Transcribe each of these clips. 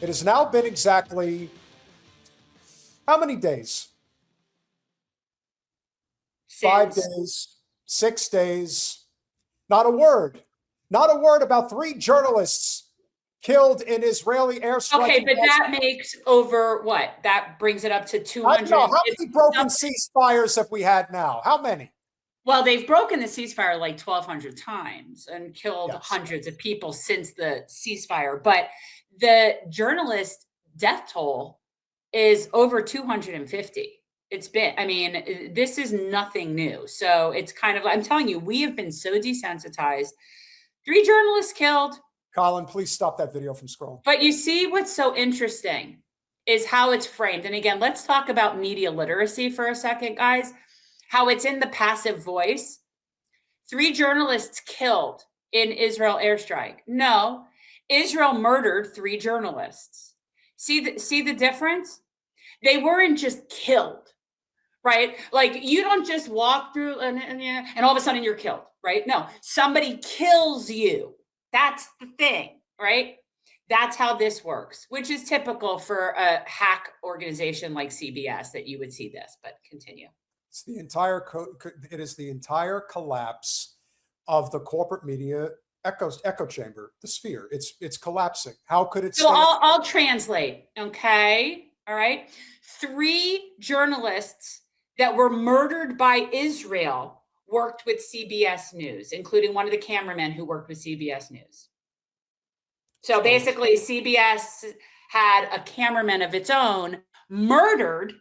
It has now been exactly how many days? 5 days, 6 days. Not a word. Not a word about 3 journalists killed in Israeli airstrike. Okay, but that makes over what? That brings it up to 200. I don't know. How many broken ceasefires have we had now? How many? Well, they've broken the ceasefire like 1,200 times and killed hundreds of people since the ceasefire. But the journalist death toll is over 250. It's been, I mean, this is nothing new. So it's kind of, I'm telling you, we have been so desensitized. 3 journalists killed. Colin, please stop that video from scrolling. But you see what's so interesting is how it's framed. And again, let's talk about media literacy for a second, guys. How it's in the passive voice. 3 journalists killed in Israel airstrike. No, Israel murdered 3 journalists. See the difference? They weren't just killed, right? Like you don't just walk through and all of a sudden you're killed, right? No, somebody kills you. That's the thing, right? That's how this works, which is typical for a hack organization like CBS that you would see this, but continue. It's the entire it is the entire collapse of the corporate media echo chamber, the sphere. It's collapsing. How could it? So I'll translate. Okay, all right. 3 journalists that were murdered by Israel worked with CBS News, including one of the cameramen who worked with CBS News. So basically, CBS had a cameraman of its own murdered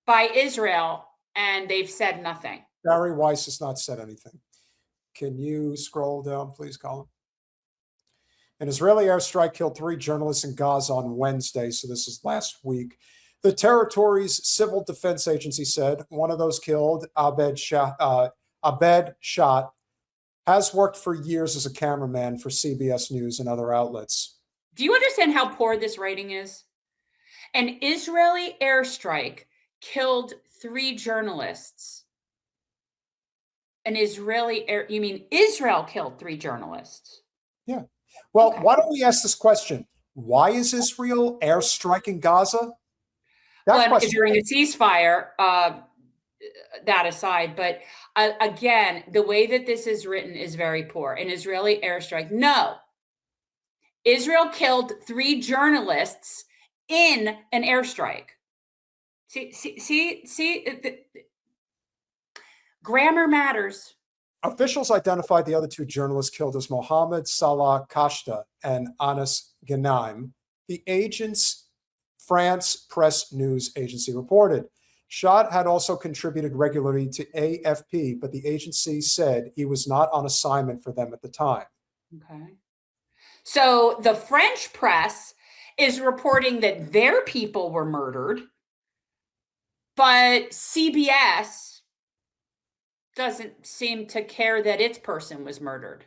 by Israel, and they've said nothing. Barry Weiss has not said anything. Can you scroll down, please, Colin? An Israeli airstrike killed 3 journalists in Gaza on Wednesday, so this is last week. The territory's civil defense agency said one of those killed, Abed Shot, has worked for years as a cameraman for CBS News and other outlets. Do you understand how poor this writing is? An Israeli airstrike killed 3 journalists. You mean Israel killed 3 journalists? Yeah. Well, okay. Why don't we ask this question? Why is Israel airstriking Gaza? During a ceasefire, that aside, but again, the way that this is written is very poor. An Israeli airstrike. No. Israel killed 3 journalists in an airstrike. See, grammar matters. Officials identified the other 2 journalists killed as Mohammed Salah Kashta and Anas Ghanem. The agent's France Press News Agency reported. Shot had also contributed regularly to AFP, but the agency said he was not on assignment for them at the time. Okay. So the French press is reporting that their people were murdered, but CBS doesn't seem to care that its person was murdered.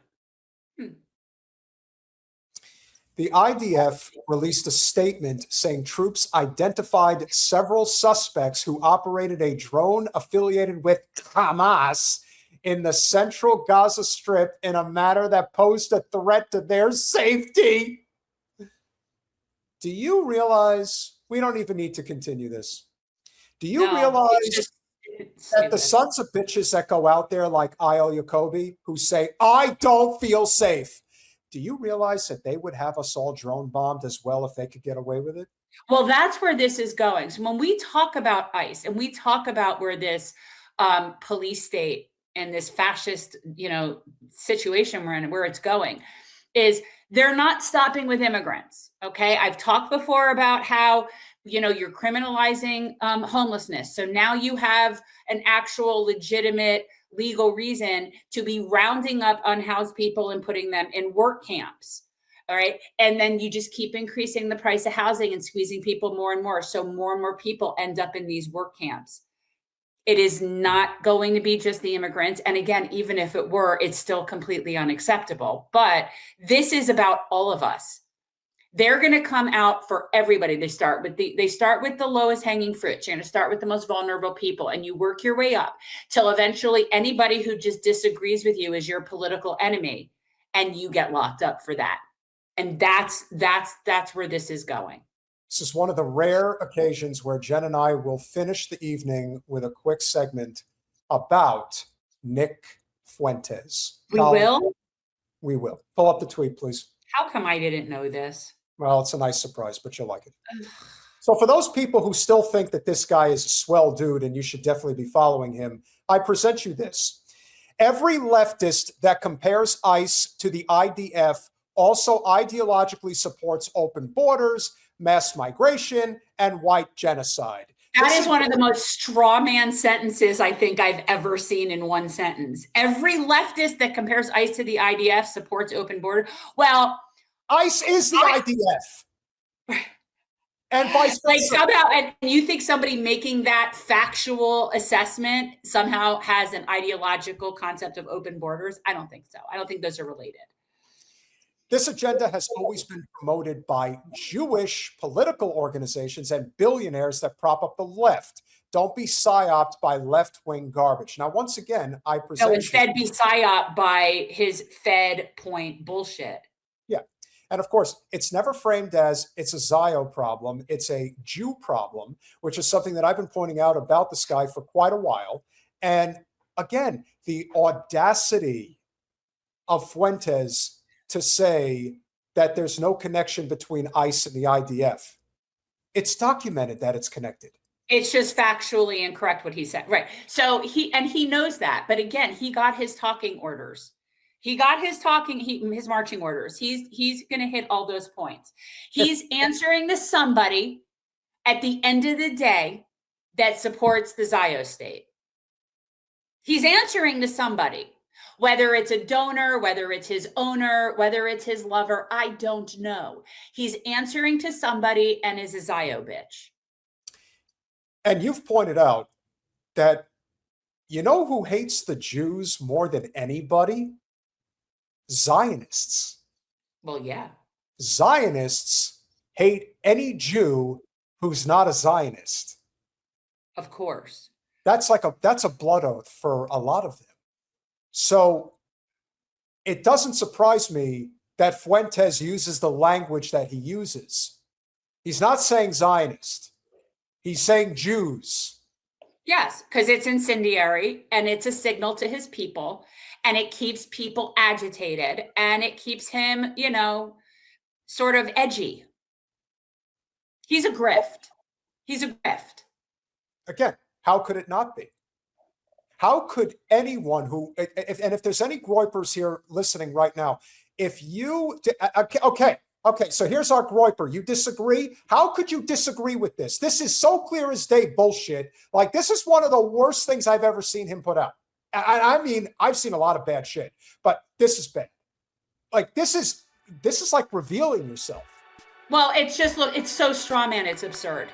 The IDF released a statement saying troops identified several suspects who operated a drone affiliated with Hamas in the central Gaza Strip in a manner that posed a threat to their safety. Do you realize we don't even need to continue this? Do you realize that the sons of bitches that go out there like Ayel Jacobi who say, I don't feel safe? Do you realize that they would have us all drone bombed as well if they could get away with it? Well, that's where this is going. So when we talk about ICE and we talk about where this police state and this fascist, situation we're in, where it's going, is they're not stopping with immigrants. Okay. I've talked before about how, you're criminalizing homelessness. So now you have an actual legitimate legal reason to be rounding up unhoused people and putting them in work camps. All right. And then you just keep increasing the price of housing and squeezing people more and more. So more and more people end up in these work camps. It is not going to be just the immigrants. And again, even if it were, it's still completely unacceptable. But this is about all of us. They're going to come out for everybody. They start with the lowest hanging fruit. You're going to start with the most vulnerable people, and you work your way up till eventually anybody who just disagrees with you is your political enemy, and you get locked up for that. And that's where this is going. This is one of the rare occasions where Jen and I will finish the evening with a quick segment about Nick Fuentes. We will? We will. Pull up the tweet, please. How come I didn't know this? Well, it's a nice surprise, but you'll like it. So for those people who still think that this guy is a swell dude and you should definitely be following him, I present you this. Every leftist that compares ICE to the IDF also ideologically supports open borders, mass migration, and white genocide. That is one of the most straw man sentences I think I've ever seen in one sentence. Every leftist that compares ICE to the IDF supports open border. Well, ICE is the IDF. And vice versa. Like somehow, and you think somebody making that factual assessment somehow has an ideological concept of open borders? I don't think so. I don't think those are related. This agenda has always been promoted by Jewish political organizations and billionaires that prop up the left. Don't be psyoped by left-wing garbage. Now, once again, I present No, instead be psyoped by his Fed point bullshit. Yeah. And of course, it's never framed as it's a Zio problem. It's a Jew problem, which is something that I've been pointing out about this guy for quite a while. And again, the audacity of Fuentes to say that there's no connection between ICE and the IDF. It's documented that it's connected. It's just factually incorrect what he said. Right. So he knows that. But again, he got his talking orders. He got his marching orders. He's going to hit all those points. He's answering to somebody at the end of the day that supports the Zio state. He's answering to somebody. Whether it's a donor, whether it's his owner, whether it's his lover, I don't know. He's answering to somebody and is a Zio bitch. And you've pointed out that you know who hates the Jews more than anybody? Zionists. Well, yeah. Zionists hate any Jew who's not a Zionist. Of course. That's a blood oath for a lot of them. So it doesn't surprise me that Fuentes uses the language that he uses. He's not saying Zionist. He's saying Jews. Yes, because it's incendiary and it's a signal to his people and it keeps people agitated and it keeps him, sort of edgy. He's a grift. He's a grift. Again, how could it not be? How could anyone who, if there's any groypers here listening right now, okay, so here's our groyper. You disagree? How could you disagree with this? This is so clear as day bullshit. Like, this is one of the worst things I've ever seen him put out. I mean, I've seen a lot of bad shit, but this is bad. Like, this is like revealing yourself. Well, it's so straw man, it's absurd.